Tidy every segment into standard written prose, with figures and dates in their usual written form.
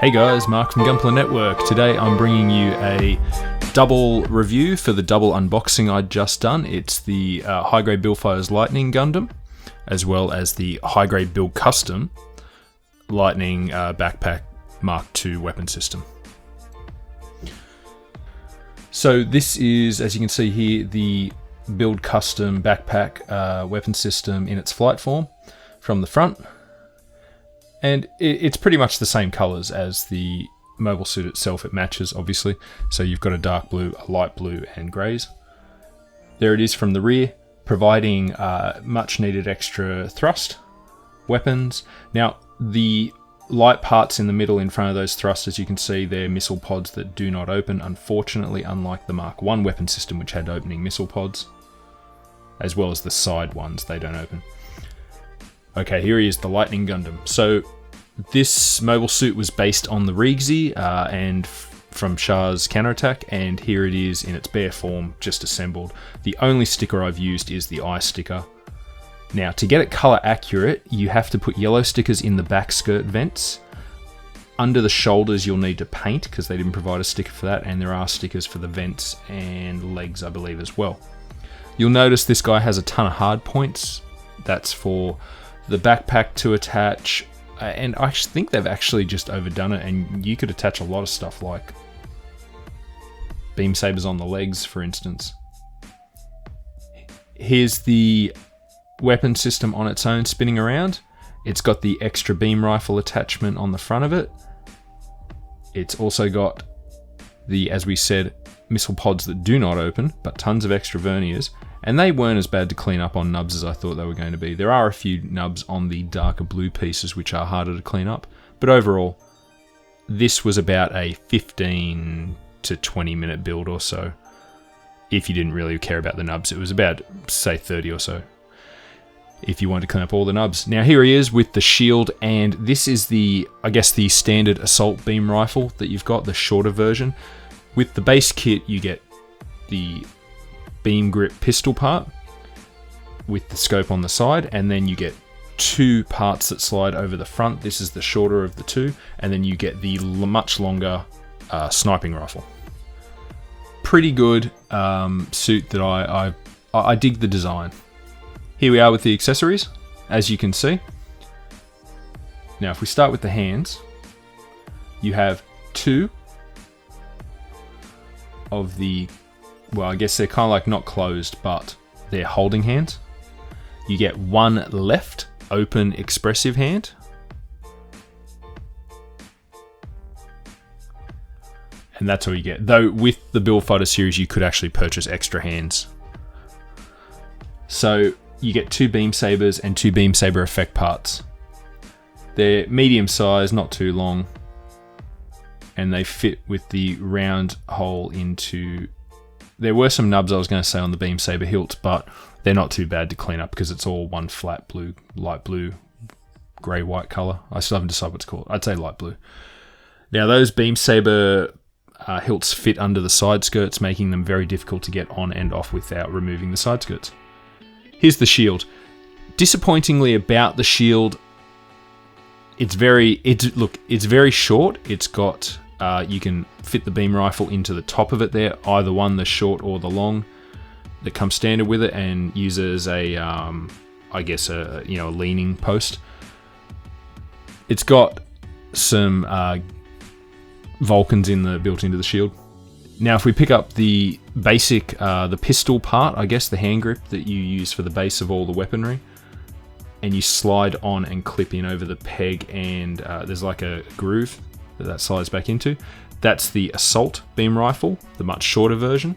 Hey guys, Mark from Gunpla Network. Today I'm bringing you a double review for the double unboxing I'd just done. It's the High Grade Build Fighters Lightning Gundam, as well as the High Grade Build Custom Lightning Backpack Mark II weapon system. So this is, as you can see here, the Build Custom Backpack weapon system in its flight form from the front. And it's pretty much the same colours as the mobile suit itself. It matches, obviously. So you've got a dark blue, a light blue, and greys. There it is from the rear, providing much needed extra thrust, weapons. Now, the light parts in the middle in front of those thrusters, you can see they're missile pods that do not open, unfortunately, unlike the Mark I weapon system, which had opening missile pods, as well as the side ones, they don't open. Okay, here he is, the Lightning Gundam. So this mobile suit was based on the Riegzi and from Char's counterattack, and here it is in its bare form, just assembled. The only sticker I've used is the eye sticker. Now, to get it color accurate, you have to put yellow stickers in the back skirt vents. Under the shoulders, you'll need to paint, because they didn't provide a sticker for that, and there are stickers for the vents and legs, I believe, as well. You'll notice this guy has a ton of hard points. That's for the backpack to attach, and I think they've actually just overdone it, and you could attach a lot of stuff like beam sabers on the legs, for instance. Here's the weapon system on its own spinning around. It's got the extra beam rifle attachment on the front of it. It's also got the, as we said, missile pods that do not open, but tons of extra verniers. And they weren't as bad to clean up on nubs as I thought they were going to be. There are a few nubs on the darker blue pieces which are harder to clean up. But overall, this was about a 15 to 20 minute build or so. If you didn't really care about the nubs, it was about, say, 30 or so, if you wanted to clean up all the nubs. Now here he is with the shield, and this is the, I guess, the standard assault beam rifle that you've got, the shorter version. With the base kit, you get the beam grip pistol part with the scope on the side, and then you get two parts that slide over the front. This is the shorter of the two, and then you get the much longer sniping rifle. Pretty good suit that I dig the design. Here we are with the accessories, as you can see. Now if we start with the hands, you have two of the, well, I guess they're kind of like not closed, but they're holding hands. You get one left open expressive hand. And that's all you get. Though with the Build Fighter series, you could actually purchase extra hands. So you get two beam sabers and two beam saber effect parts. They're medium size, not too long. And they fit with the round hole into... There were some nubs I was going to say on the beam saber hilt, but they're not too bad to clean up because it's all one flat blue, light blue, grey white colour. I still haven't decided what it's called. I'd say light blue. Now those beam saber hilts fit under the side skirts, making them very difficult to get on and off without removing the side skirts. Here's the shield. Disappointingly about the shield, it's very short. It's got you can fit the beam rifle into the top of it there, either one, the short or the long, that comes standard with it, and use it as a, I guess a leaning post. It's got some Vulcans built into the shield. Now, if we pick up the basic, the pistol part, I guess the hand grip that you use for the base of all the weaponry, and you slide on and clip in over the peg, and there's like a groove that slides back into. That's the assault beam rifle, the much shorter version.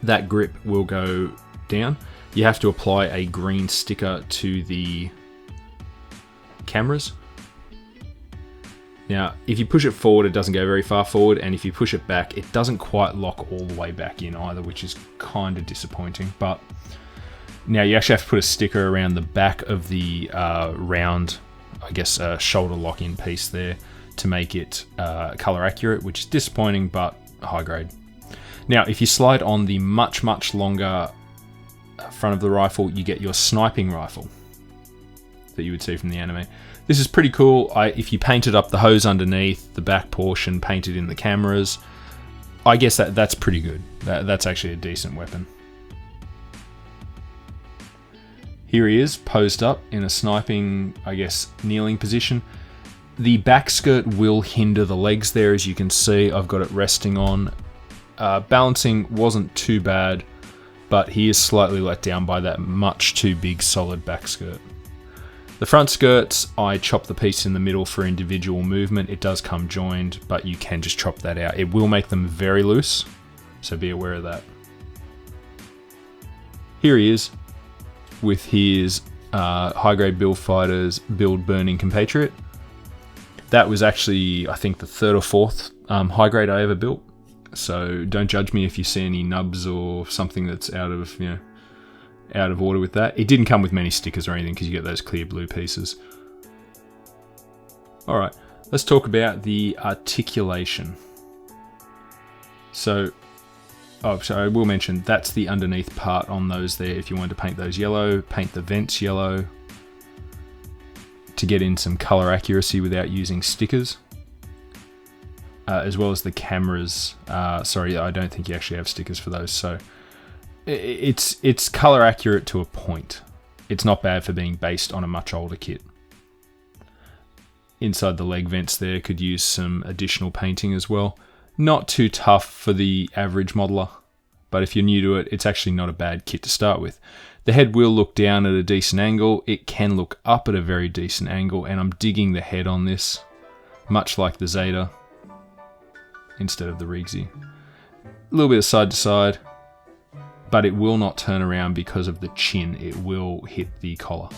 That grip will go down. You have to apply a green sticker to the cameras. Now, if you push it forward, it doesn't go very far forward, and if you push it back, it doesn't quite lock all the way back in either, which is kind of disappointing. But now you actually have to put a sticker around the back of the round, I guess, shoulder lock-in piece there to make it color accurate, which is disappointing, but high grade. Now, if you slide on the much, much longer front of the rifle, you get your sniping rifle. that you would see from the anime. This is pretty cool. If you painted up the hose underneath, the back portion painted in the cameras, I guess that's pretty good. That's actually a decent weapon. Here he is, posed up in a sniping, I guess, kneeling position. The back skirt will hinder the legs there, as you can see. I've got it resting on. Balancing wasn't too bad, but he is slightly let down by that much too big solid back skirt. The front skirts, I chop the piece in the middle for individual movement. It does come joined, but you can just chop that out. It will make them very loose, so be aware of that. Here he is with his high-grade build fighters build burning compatriot. That was actually, I think, the 3rd or 4th high-grade I ever built. So don't judge me if you see any nubs or something that's out of order with that. It didn't come with many stickers or anything because you get those clear blue pieces. Alright, let's talk about the articulation. So, I will mention that's the underneath part on those there. If you wanted to paint those yellow, paint the vents yellow to get in some color accuracy without using stickers. As well as the cameras. Sorry, I don't think you actually have stickers for those. So it's color accurate to a point. It's not bad for being based on a much older kit. Inside the leg vents there could use some additional painting as well. Not too tough for the average modeler, but if you're new to it, it's actually not a bad kit to start with. The head will look down at a decent angle. It can look up at a very decent angle, and I'm digging the head on this, much like the Zeta, instead of the Rigsy. A little bit of side to side, but it will not turn around because of the chin. It will hit the collar.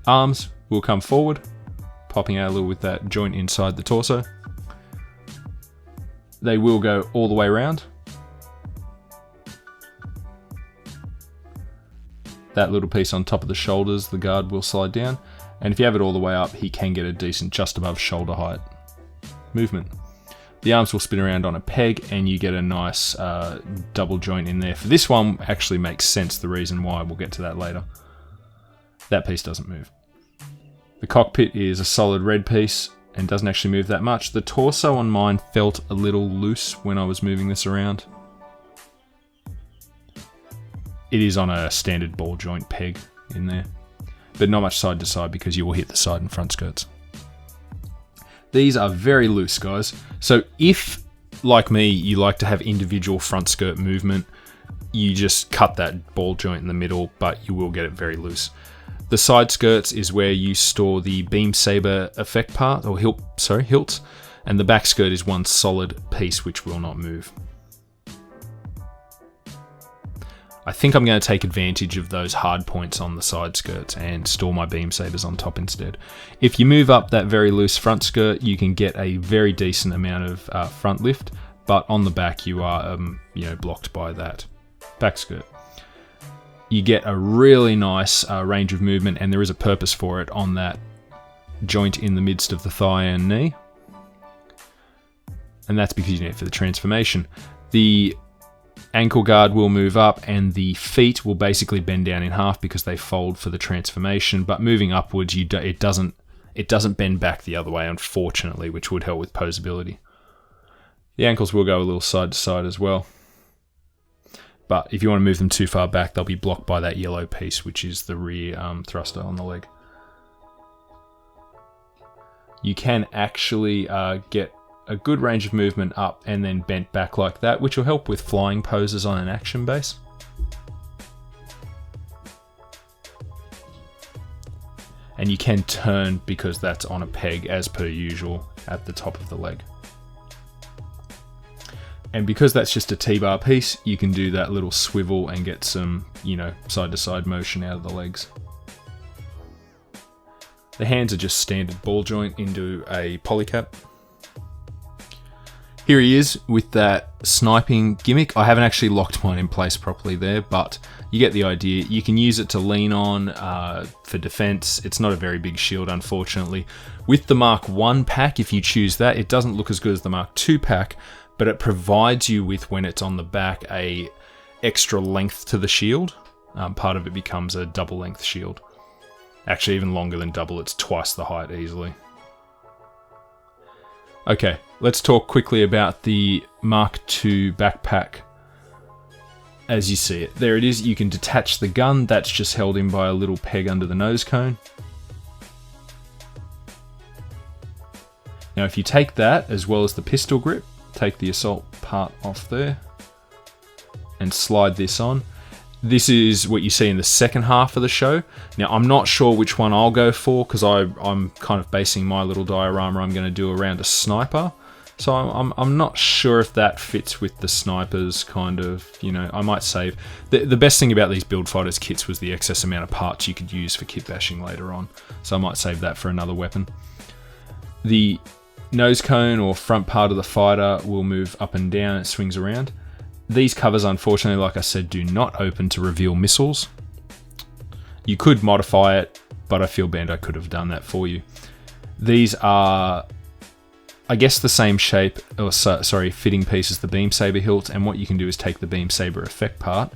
Arms will come forward, popping out a little with that joint inside the torso. They will go all the way around. That little piece on top of the shoulders, the guard will slide down. And if you have it all the way up, he can get a decent just above shoulder height movement. The arms will spin around on a peg and you get a nice double joint in there. For this one, actually makes sense, the reason why. We'll get to that later. That piece doesn't move. The cockpit is a solid red piece and doesn't actually move that much. The torso on mine felt a little loose when I was moving this around. It is on a standard ball joint peg in there, but not much side to side because you will hit the side and front skirts. These are very loose, guys. So if, like me, you like to have individual front skirt movement, you just cut that ball joint in the middle, but you will get it very loose. The side skirts is where you store the beam saber effect part, or hilt, and the back skirt is one solid piece which will not move. I think I'm going to take advantage of those hard points on the side skirts and store my beam sabers on top instead. If you move up that very loose front skirt, you can get a very decent amount of front lift, but on the back you are blocked by that back skirt. You get a really nice range of movement, and there is a purpose for it on that joint in the midst of the thigh and knee. And that's because you need it for the transformation. The ankle guard will move up and the feet will basically bend down in half because they fold for the transformation, but moving upwards it doesn't bend back the other way, unfortunately, which would help with posability. The ankles will go a little side to side as well, but if you want to move them too far back, they'll be blocked by that yellow piece, which is the rear thruster on the leg. You can actually get a good range of movement up and then bent back like that, which will help with flying poses on an action base. And you can turn because that's on a peg as per usual at the top of the leg. And because that's just a T-bar piece, you can do that little swivel and get some, side to side motion out of the legs. The hands are just standard ball joint into a polycap. Here he is with that sniping gimmick. I haven't actually locked mine in place properly there, but you get the idea. You can use it to lean on for defense. It's not a very big shield, unfortunately. With the Mark 1 pack, if you choose that, it doesn't look as good as the Mark 2 pack, but it provides you with, when it's on the back, a extra length to the shield. part of it becomes a double length shield. Actually, even longer than double, it's twice the height easily. Okay, let's talk quickly about the Mark II backpack. As you see it, there it is. You can detach the gun. That's just held in by a little peg under the nose cone. Now, if you take that, as well as the pistol grip, take the assault part off there, and slide this on. This is what you see in the second half of the show. Now, I'm not sure which one I'll go for, because I'm kind of basing my little diorama I'm going to do around a sniper. So I'm not sure if that fits with the snipers, kind of, you know, I might save. The best thing about these Build Fighters kits was the excess amount of parts you could use for kit bashing later on. So I might save that for another weapon. The nose cone or front part of the fighter will move up and down, it swings around. These covers, unfortunately, like I said, do not open to reveal missiles. You could modify it, but I feel Bandai could have done that for you. These are, I guess, the same shape, or sorry, fitting piece as the beam saber hilt, and what you can do is take the beam saber effect part,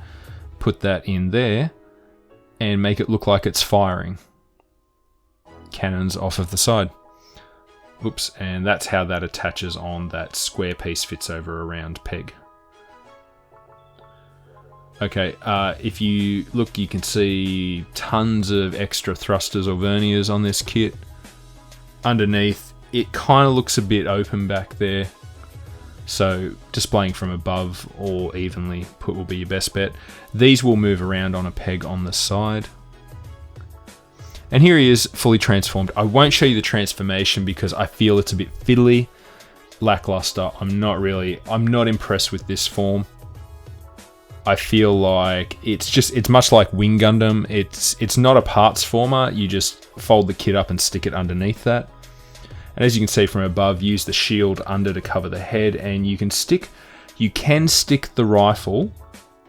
put that in there, and make it look like it's firing cannons off of the side. Oops, and that's how that attaches on. That square piece fits over a round peg. Okay, if you look, you can see tons of extra thrusters or verniers on this kit. Underneath, it kind of looks a bit open back there. So displaying from above or evenly put will be your best bet. These will move around on a peg on the side. And here he is, fully transformed. I won't show you the transformation because I feel it's a bit fiddly, lackluster. I'm not impressed with this form. I feel like it's much like Wing Gundam. It's not a parts former. You just fold the kit up and stick it underneath that. And as you can see from above, use the shield under to cover the head, and you can stick the rifle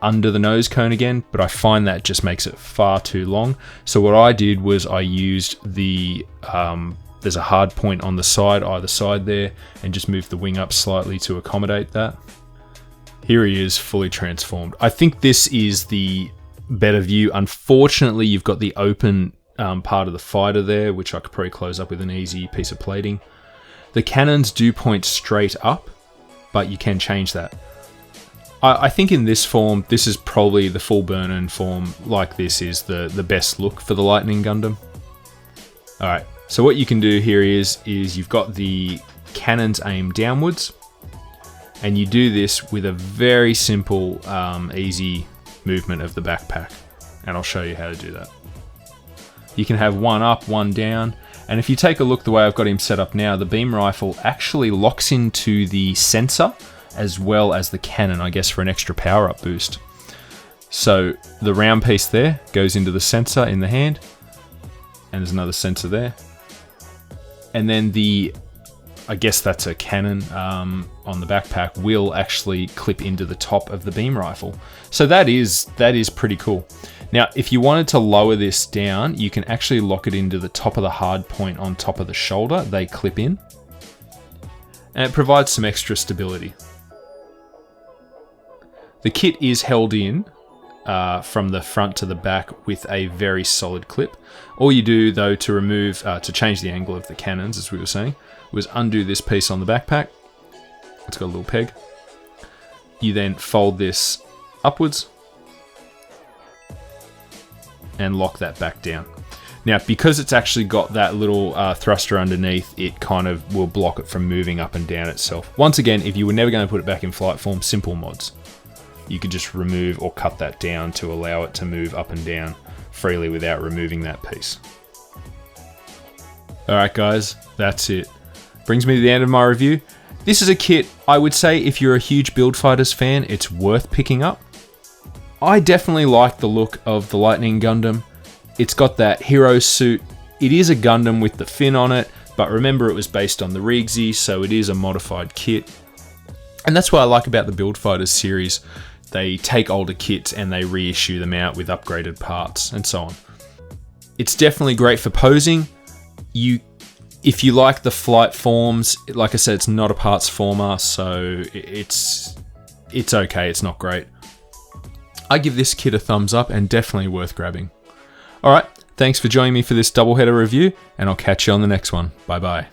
under the nose cone again, but I find that just makes it far too long. So what I did was I used the there's a hard point on the side, either side there, and just moved the wing up slightly to accommodate that. Here he is, fully transformed. I think this is the better view. Unfortunately, you've got the open part of the fighter there, which I could probably close up with an easy piece of plating. The cannons do point straight up, but you can change that. I think in this form, this is probably the full burn-in form. Like this is the best look for the Lightning Gundam. Alright, so what you can do here is you've got the cannons aimed downwards, and you do this with a very simple, easy movement of the backpack. And I'll show you how to do that. You can have one up, one down, and if you take a look the way I've got him set up now, the beam rifle actually locks into the sensor as well as the cannon, I guess, for an extra power-up boost. So the round piece there goes into the sensor in the hand, and there's another sensor there. And then I guess that's a cannon on the backpack, will actually clip into the top of the beam rifle. So that is pretty cool. Now, if you wanted to lower this down, you can actually lock it into the top of the hard point on top of the shoulder. They clip in, and it provides some extra stability. The kit is held in from the front to the back with a very solid clip. All you do, though, to change the angle of the cannons, as we were saying, was undo this piece on the backpack. It's got a little peg. You then fold this upwards and lock that back down. Now, because it's actually got that little thruster underneath, it kind of will block it from moving up and down itself. Once again, if you were never going to put it back in flight form, simple mods. You could just remove or cut that down to allow it to move up and down freely without removing that piece. Alright guys, that's it. Brings me to the end of my review. This is a kit, I would say, if you're a huge Build Fighters fan, it's worth picking up. I definitely like the look of the Lightning Gundam. It's got that hero suit. It is a Gundam with the fin on it, but remember it was based on the Rigsy, so it is a modified kit. And that's what I like about the Build Fighters series. They take older kits and they reissue them out with upgraded parts and so on. It's definitely great for posing. If you like the flight forms, like I said, it's not a parts former, so it's okay, it's not great. I give this kit a thumbs up and definitely worth grabbing. Alright, thanks for joining me for this doubleheader review, and I'll catch you on the next one. Bye bye.